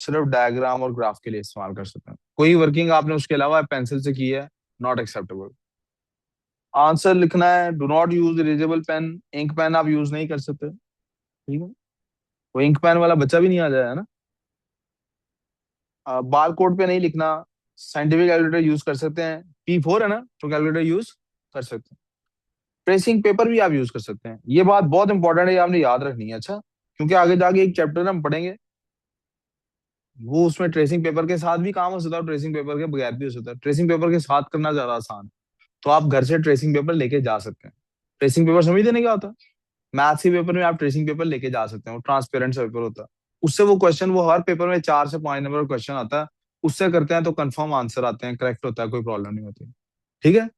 सिर्फ डायग्राम और ग्राफ के लिए इस्तेमाल कर सकते हैं। कोई वर्किंग आपने उसके अलावा पेंसिल से की है, नॉट एक्सेप्टेबल। आंसर लिखना है, do not use erasable pen, ink pen आप यूज नहीं कर सकते, ठीक है। वो इंक पेन वाला बच्चा भी नहीं आ जाए, है ना। बार कोड पे नहीं लिखना, साइंटिफिक कैलकुलेटर यूज कर सकते हैं, P4 है ना, तो कैलकुलेटर यूज कर सकते हैं। ट्रेसिंग पेपर भी आप यूज कर सकते हैं, ये बात बहुत इंपॉर्टेंट है, ये आपने याद रखनी है, अच्छा। क्योंकि आगे जाके एक चैप्टर हम पढ़ेंगे, वो उसमें ट्रेसिंग पेपर के साथ भी काम हो सकता है और ट्रेसिंग पेपर के बगैर भी हो सकता है। ट्रेसिंग पेपर के साथ करना ज्यादा आसान है, तो आप घर से ट्रेसिंग पेपर लेके जा सकते हैं। ट्रेसिंग पेपर समझ देने क्या होता है। मैथ्स के पेपर में आप ट्रेसिंग पेपर लेके जा सकते हैं, वो ट्रांसपेरेंट सा पेपर होता है। उससे वो क्वेश्चन, वो हर पेपर में 4 से 5 नंबर का क्वेश्चन आता है, उससे करते हैं तो कंफर्म आंसर आते हैं, करेक्ट होता है, कोई प्रॉब्लम नहीं होती, ठीक है।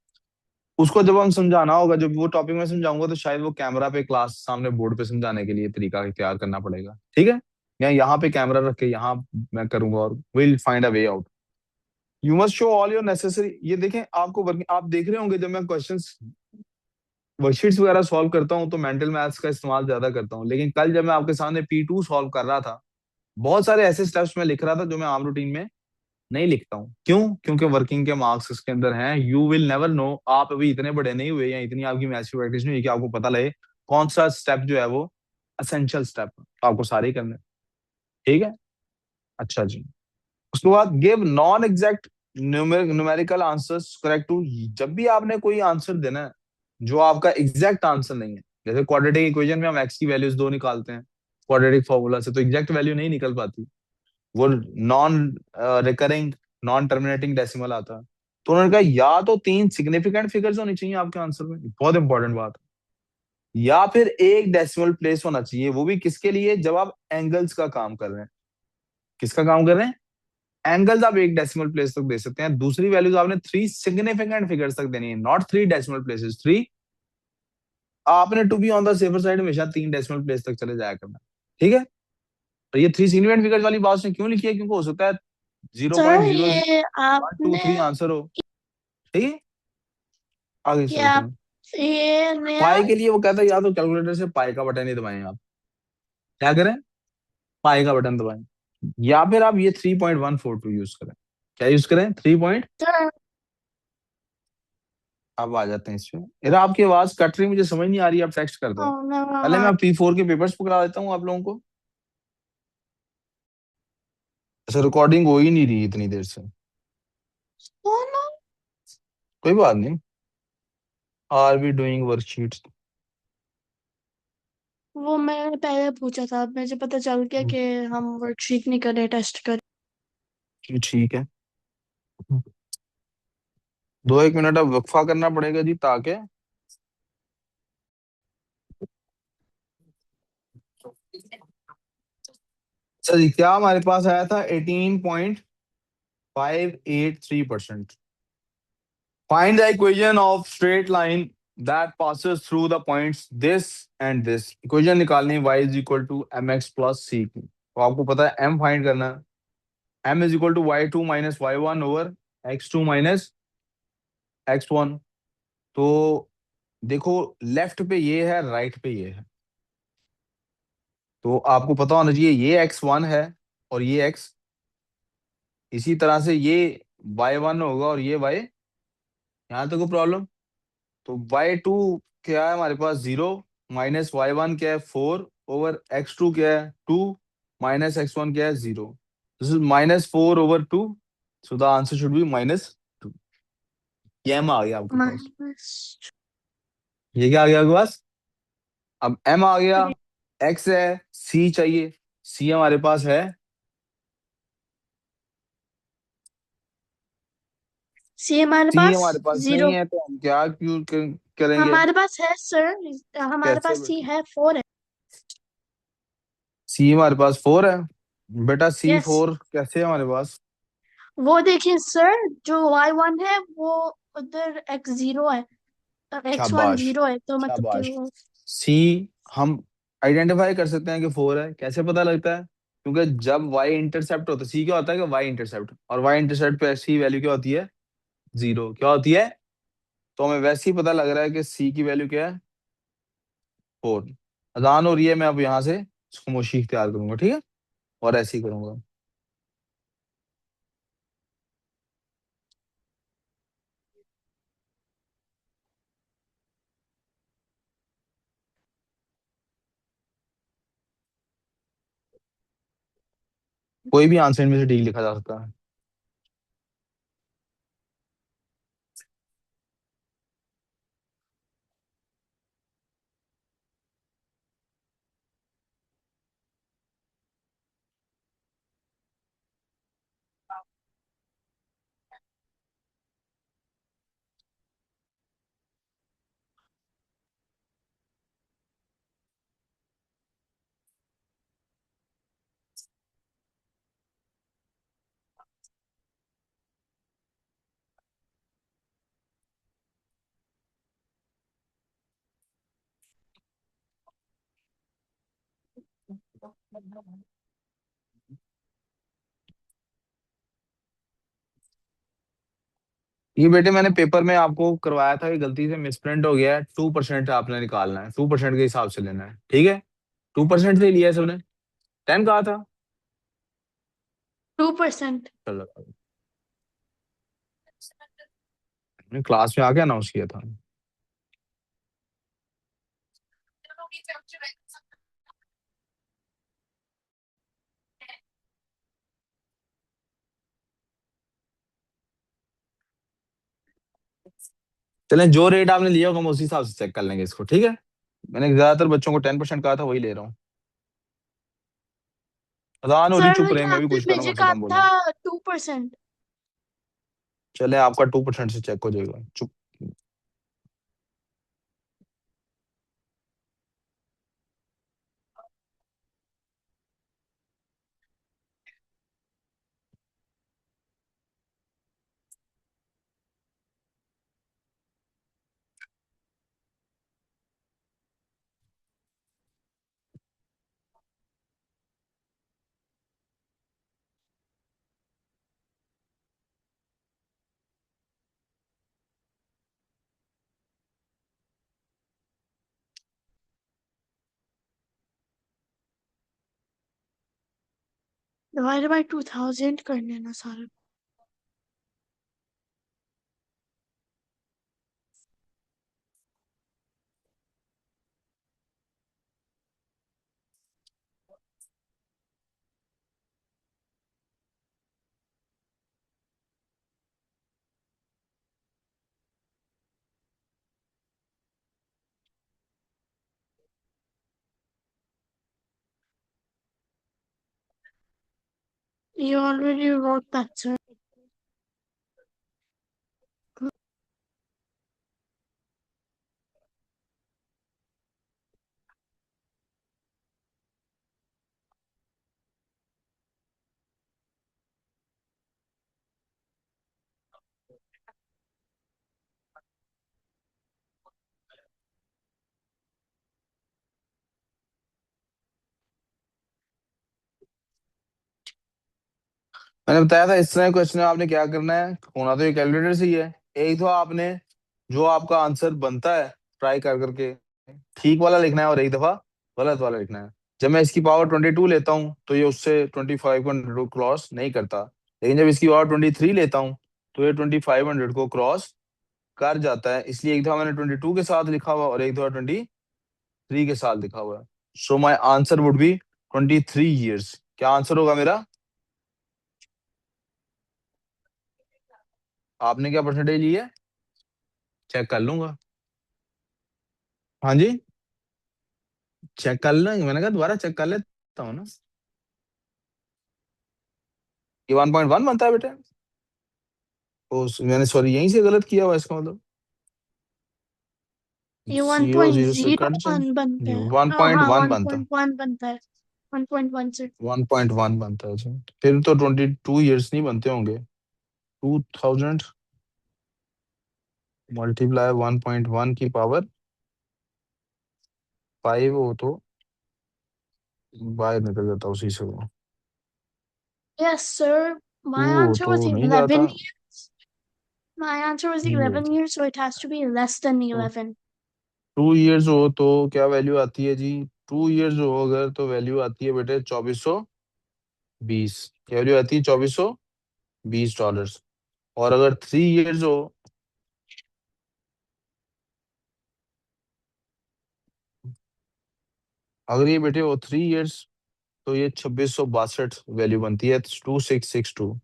उसको जब हम समझाना होगा, जब वो टॉपिक में समझाऊंगा, तो शायद वो कैमरा पे क्लास सामने बोर्ड पे समझाने के लिए तरीका तैयार करना पड़ेगा, ठीक है। या यहाँ पे कैमरा रख के यहाँ मैं करूंगा और will find a way out. You must show all your necessary, ये देखें आपको वर्किंग, आप देख रहे होंगे जब मैं क्वेश्चंस वर्कशीट्स वगैरह सॉल्व करता हूँ तो मेंटल मैथ्स का इस्तेमाल ज्यादा करता हूँ, लेकिन कल जब मैं आपके सामने P2 सॉल्व कर रहा था, बहुत सारे ऐसे स्टेप्स मैं लिख रहा था जो मैं आम रूटीन में नहीं लिखता हूँ। क्यों? क्योंकि वर्किंग के मार्क्स इसके अंदर हैं। यू विल नेवर नो, आप अभी इतने बड़े नहीं हुए या इतनी आपकी मैथ्स की प्रैक्टिस नहीं हुई कि आपको पता लगे कौन सा स्टेप जो है वो असेंशियल स्टेप है, तो आपको सारे ही करने हैं, ठीक है। अच्छा जी, उसके बाद give non exact numerical answers correct to. जब भी आपने कोई आंसर देना है जो आपका एग्जैक्ट आंसर नहीं है, जैसे क्वाड्रेटिक इक्वेशन में हम एक्स की वैल्यूज दो निकालते हैं क्वाड्रेटिक फॉर्मूला से, तो एग्जैक्ट वैल्यू नहीं निकल पाती, वो non recurring, non terminating decimal आता है। तो उन्होंने कहा या तो 3 सिग्निफिकेंट फिगर्स होनी चाहिए आपके आंसर में, बहुत इंपॉर्टेंट बात है, या फिर एक डेसिमल प्लेस होना चाहिए, वो भी किसके लिए, जब आप एंगल्स का काम कर रहे हैं। किसका काम कर रहे हैं? एंगल्स आप एक डेसिमल प्लेस तक दे सकते हैं। दूसरी वैल्यूज आपने 3 सिग्निफिकेंट फिगर्स तक देनी है, नॉट 3 डेसिमल प्लेसेस, 3। आपने to be on the safer side हमेशा 3 डेसिमल प्लेस तक चले जाया करना, ठीक है। तो ये 3 सिग्निफिकेंट फिगर्स वाली बात उसने क्यों लिखी है? क्योंकि हो सकता है जीरो सर पॉइंट जीरो ये वन टू आपने थ्री आंसर हो, ठीक है। आगे ये चलते आप हैं। ये नया पाई के लिए वो कहता है या तो कैलकुलेटर से पाई का बटन ही दबाएं, आप क्या करें, पाई का बटन दबाएं, या फिर आप ये 3.142 यूज करें। क्या यूज करें? 3 सर अब आ जाते हैं इसमें। यार आपकी आवाज कट रही, मुझे समझ नहीं आ रही, आप टेक्स्ट कर दो। पहले मैं P4 के पेपर्स पकड़ा देता हूँ आप लोगों को। अच्छा, रिकॉर्डिंग हो ही नहीं रही इतनी देर से, कोई बात नहीं। Are we doing worksheets? वो मैंने पहले पूछा था, अब मुझे पता चल गया कि हम वर्कशीट नहीं कर रहे, टेस्ट कर। ठीक है, 2 1 मिनट अब वक्फा करना पड़ेगा जी, ताकि अच्छा जी, क्या हमारे पास आया था 18.583%। Find the equation of straight line that passes through the points this and this. Equation निकालनी, y is equal to M X plus C की। तो आपको पता है m फाइंड करना है, m is equal to y2 minus y1 over x2 minus x1। तो देखो, लेफ्ट पे ये है, राइट पे ये है, तो आपको पता होना चाहिए ये x1 है और ये x, इसी तरह से ये y1 होगा और ये y। यहाँ तक कोई प्रॉब्लम? तो y2 क्या है हमारे पास 0, माइनस y1 क्या है 4 ओवर x2 क्या है 2, माइनस x1 क्या है 0। This is -4/2, so the answer should be -2। ये m आ गया आपके पास। माइनस ये क्या आ गया आपके पास? अब m आ गया, 3। x है, c चाहिए, c हमारे पास है, सी हमारे c पास हमारे पास नहीं 0। है, तो हम क्या क्यों करेंगे? हमारे पास है सर, हमारे कैसे पास सी बेटा? है, 4 है। c हमारे पास 4 है बेटा, यस, C4 कैसे है हमारे पास? वो देखिए सर, जो y1 है वो उधर x0 है, x1 शाबाश, 0 है, तो मतलब कि शाबाश। वो सी हम आइडेंटिफाई कर सकते हैं कि 4 है, कैसे पता लगता है? क्योंकि जब y इंटरसेप्ट होता है, सी क्या होता है कि y इंटरसेप्ट, और y इंटरसेप्ट पे सी वैल्यू क्या होती है? 0, क्या होती है? तो हमें वैसे ही पता लग रहा है कि सी की वैल्यू क्या है? 4। अजान हो रही है, मैं अब यहाँ से खामोशी इख्तियार करूंगा, ठीक है, और ऐसे ही करूंगा। कोई भी आंसर इनमें से ठीक लिखा जा सकता है। ये बेटे मैंने पेपर में आपको करवाया था कि गलती से मिसप्रिंट हो गया है, 2% आपने निकालना है, 2% के हिसाब से लेना है, ठीक है? 2% से लिया है सबने, 10 कहा था। 2%। चलो, क्लास में आके अनाउंस किया था। चलें, जो रेट आपने लिया होगा हम उसी हिसाब से चेक कर लेंगे इसको, ठीक है? मैंने ज्यादातर बच्चों को 10% कहा था, वही ले रहा हूँ। अजान हो रही, सर चुप मुझे रहे, मैं भी आपने कोशिश कर रहा हूँ मुझे कम से कहा कम बोलूँ। था 2%। चले, आपका 2% से चेक हो जाएगा, चुप। डिवाइडेड बाय 2000 करने ना सारे। You already wrote that, sir. मैंने बताया था इस तरह क्वेश्चन में आपने क्या करना है, होना तो ये कैलकुलेटर से ही है। एक तो आपने जो आपका आंसर बनता है ट्राई कर करके ठीक वाला लिखना है, और एक दफा गलत वाला लिखना है। जब मैं इसकी पावर 22 लेता हूँ तो ये उससे 25 को 100 को क्रॉस नहीं करता, लेकिन जब इसकी पावर 23 लेता हूँ तो ये 2500 को क्रॉस कर जाता है। इसलिए एक दफा मैंने 22 के साथ लिखा हुआ और एक दफा 23 के साथ लिखा हुआ है। So my answer would be 23 years. क्या आंसर होगा मेरा? आपने क्या परसेंटेज ली है? चेक कर लूंगा। हाँ जी, चेक कर लेंगे, मैंने कहा दोबारा चेक कर लेता हूँ ना। ये 1.1 बनता है बेटा। मैंने सॉरी यहीं से गलत किया हुआ, इसका मतलब ये जीरो जीरो से कट जाए। 1.01 बनता है। वन हाँ पॉइंट हाँ, वन बनता 1.1 बनता है। 1.1 से। 1.1 बनता है, अच्छा। फिर तो 22 ईयर्स नहीं बनते होंगे। 2000 मल्टीप्लाई 1.1 की पावर 5 हो तो बाहर निकल जाता उसी से वो। Yes, sir. टू My हो answer तो was नहीं जाता। 11 years. My answer was 3 11 years, so it has to be less than हो, 11. 2 ईयर्स हो तो क्या वैल्यू आती है जी? 2 ईयर्स हो अगर तो वैल्यू आती है बेटे 2420। क्या वैल्यू आती है? $2420। और अगर 3 ईयर्स हो, अगर ये बेटे हो 3 ईयर्स तो ये 2662 वैल्यू बनती है, 2662।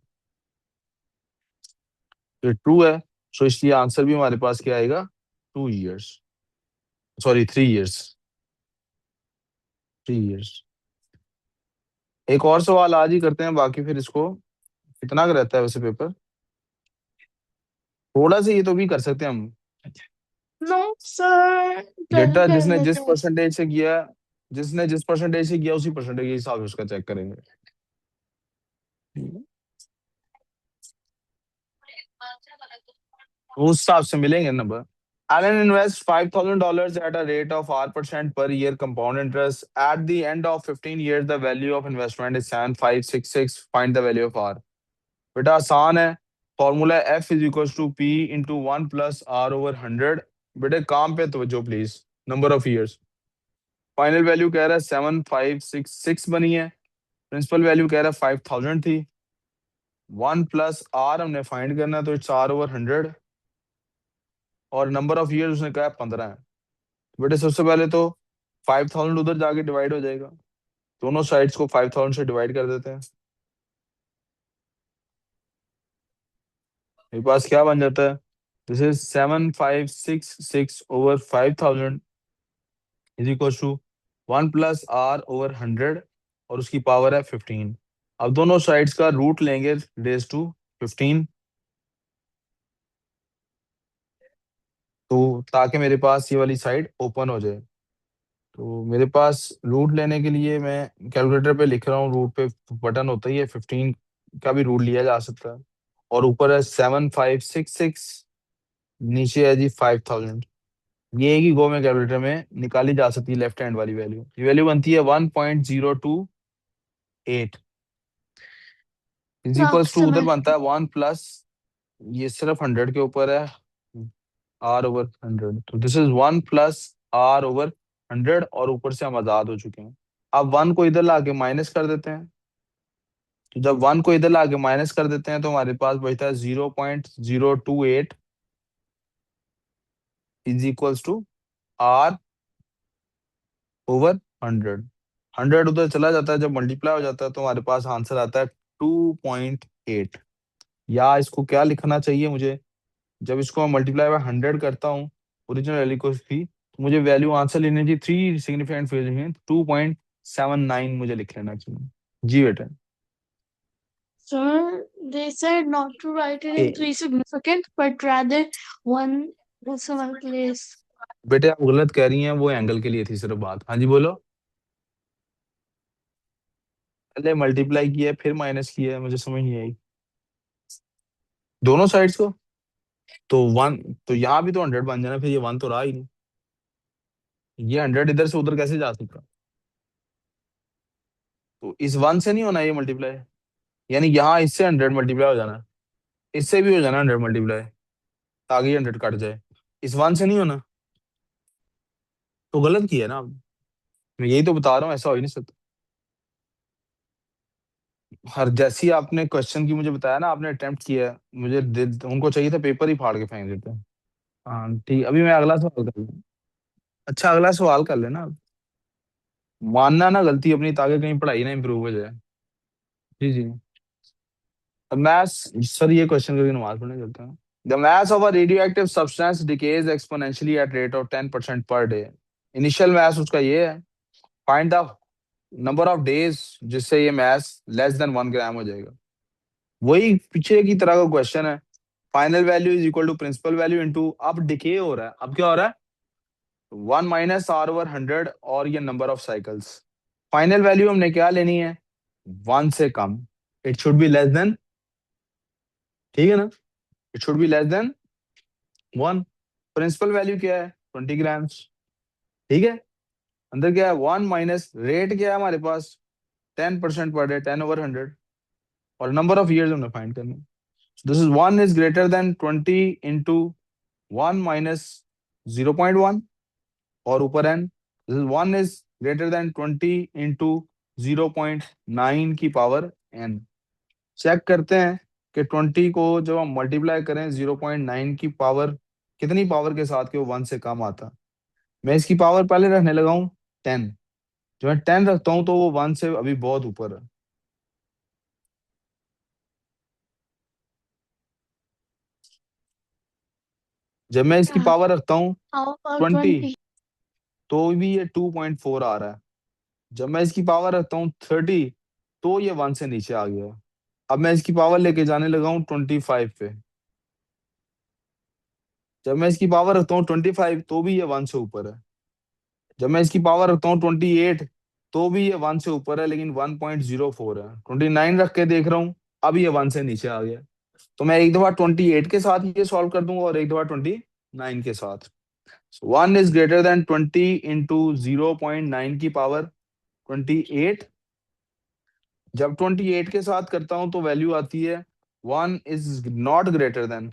ये ट्रू है, सो इसलिए आंसर भी हमारे पास क्या आएगा, 2 इयर्स, सॉरी 3 इयर्स, 3 इयर्स। एक और सवाल आज ही करते हैं, बाकी फिर इसको, कितना का रहता है वैसे पेपर, थोड़ा सा ये तो भी कर सकते हैं हम। नो सर, 12 डेटा कर जिसने लेते जिस हैं। परसेंटेज से किया, जिसने जिस परसेंटेज से किया उसी परसेंटेज के हिसाब से उसका चेक करेंगे। उस हिसाब से मिलेंगे number. Alan invests $5,000 at a rate of R% per year compound interest. At the end of 15 years, the value of investment is 7566. Find the value of R. बेटा आसान है, formula F is equal to P into 1 + R/100। बेटे काम पे तवज्जो please. Number of years, final value कह रहा है 7566 बनी है, प्रिंसिपल वैल्यू कह रहा है 5000 थी, 1 + R हमने फाइंड करना है, तो इट्स R/100, और नंबर ऑफ ईयर्स उसने कहा है 15 है। बेटे सबसे पहले तो 5000 उधर जाके डिवाइड हो जाएगा, दोनों साइड्स को 5000 से डिवाइड कर देते हैं। मेरे पास क्या बन जाता है, this is 7566/5000 is equal to 1 + R/100, और उसकी पावर है 15। अब दोनों साइड्स का रूट लेंगे रेज टू 15, तो ताकि मेरे पास ये वाली साइड ओपन हो जाए। तो मेरे पास रूट लेने के लिए मैं कैलकुलेटर पे लिख रहा हूँ, रूट पे बटन होता ही है, 15 का भी रूट लिया जा सकता है, और ऊपर है 7566, नीचे है जी 5000। ये एक ही गो में कैलकुलेटर में निकाली जा सकती है लेफ्ट हैंड वाली वैल्यू, ये वैल्यू बनती है 1.028 इज इक्वल्स टू, उधर बनता अप्रोक्सीमेटली। है 1 + ये सिर्फ 100 के ऊपर है, R/100, तो दिस इज 1 + R/100, और ऊपर से हम आजाद हो चुके हैं। अब 1 को इधर लाके माइनस कर देते हैं, तो जब 1 को इधर लाके माइनस कर देते हैं तो हमारे पास बचता है 0.028 इज इक्वल्स टू R/100। 100 उधर चला जाता है, जब मल्टीप्लाई हो जाता है तो हमारे पास आंसर आता है 2.8। या इसको क्या लिखना चाहिए मुझे, जब इसको मैं मल्टीप्लाई बाय 100 करता हूँ ओरिजिनल वैल्यू को थी, तो मुझे वैल्यू आंसर लेनी चाहिए, थ्री सिग्निफिकेंट फेज में 2.79 मुझे लिख लेना चाहिए। जी बेटा। Sir, they said not to write it in A, three significant, but rather one decimal place. बेटे आप गलत कह रही हैं, वो एंगल के लिए थी सिर्फ बात। हाँ जी बोलो। पहले मल्टीप्लाई किया है फिर माइनस किया है, मुझे समझ नहीं आई दोनों साइड्स को। तो 1, तो यहाँ भी तो 100 बन जाना, फिर ये 1 तो रहा ही नहीं, ये 100 इधर से उधर कैसे जा सकता, तो इस 1 से नहीं होना ये मल्टीप्लाई, यानी यहाँ इससे 100 मल्टीप्लाई हो जाना, इससे भी हो जाना 100 मल्टीप्लाई, ताकि ये 100 कट जाए, इस 1 से नहीं होना, तो गलत किया है ना आपने। मैं यही तो बता रहा हूँ, ऐसा हो ही नहीं सकता। हर जैसी आपने क्वेश्चन की मुझे बताया ना, आपने अटेम्प्ट किया है, उनको चाहिए था पेपर ही फाड़ के फेंक देते हैं। हाँ ठीक, अभी मैं अगला सवाल कर लूँ। अच्छा अगला सवाल कर लेना आप। मानना ना गलती अपनी, ताकि कहीं पढ़ाई ना इंप्रूव हो जाए। जी जी। मैथ्स सर, ये क्वेश्चन करके नमाज पढ़ने चलते हैं। The mass of a radioactive substance decays exponentially at rate of 10% per day। Initial mass उसका ये है, find the number of days जिससे ये मास << 1 ग्राम हो जाएगा। वही पीछे की तरह का क्वेश्चन है, final value is equal to principal value into, अब डिके हो रहा है, अब क्या हो रहा है, 1 - R/100 और ये number of cycles. Final value हमने क्या लेनी है, 1 से कम, it should be less than, ठीक है ना, it should be less than 1। Principal value क्या है, 20 ग्राम्स, ठीक है। अंदर क्या है, 1 माइनस रेट क्या है हमारे पास, 10% पर डे, 10/100, और नंबर ऑफ ईयर्स हमने फाइंड करना है। This is 1 is greater than 20 into 1 minus 0.1, और ऊपर n, this is 1 is greater than 20 into 0.9 की पावर एन। चेक करते हैं कि 20 को जब हम मल्टीप्लाई करें 0.9 की पावर, कितनी पावर के साथ कि वो 1 से कम आता। मैं इसकी पावर पहले रखने लगा हूँ 10, जब मैं 10 रखता हूँ तो वो 1 से अभी बहुत ऊपर है। जब मैं इसकी पावर रखता हूँ हाउ अबाउट 20, 20? तो भी ये 2.4 आ रहा है। जब मैं इसकी पावर रखता हूँ 30, तो ये 1 से नीचे आ गया। अब मैं इसकी पावर लेके जाने लगा हूँ 25 पे। जब मैं इसकी पावर रखता हूँ 25, तो भी ये 1 से ऊपर है। जब मैं इसकी पावर रखता हूँ 28, तो भी ये 1 से ऊपर है, लेकिन 1.04 है। 29 रख के देख रहा हूँ, अब ये 1 से नीचे आ गया। तो मैं एक दफा 28 के साथ ये सॉल्व कर दूंगा और एक दफा 29 के साथ। 1 is greater than 20 इंटू 0.9 की पावर 28। जब 28 के साथ करता हूं तो वैल्यू आती है 1 is not greater than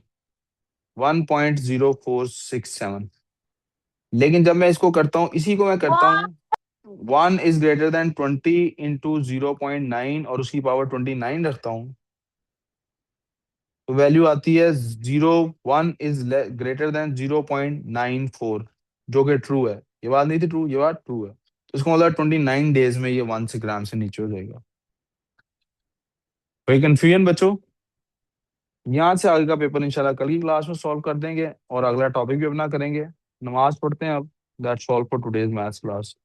1.0467। लेकिन जब मैं इसको करता हूँ, इसी को मैं करता What? हूँ 1 is greater than 20 इंटू 0.9 और उसकी पावर 29 रखता हूँ, तो वैल्यू आती है 1 is greater than 0.94, जो कि ट्रू है। ये बात नहीं थी ट्रू, ये बात ट्रू है। तो इसका मतलब 29 डेज में ये 1 ग्राम से नीचे हो जाएगा। कोई कंफ्यूजन बच्चों? यहाँ से आगे का पेपर इंशाल्लाह कल की क्लास में सॉल्व कर देंगे और अगला टॉपिक भी अपना करेंगे। नमाज पढ़ते हैं अब। That's all for today's maths class.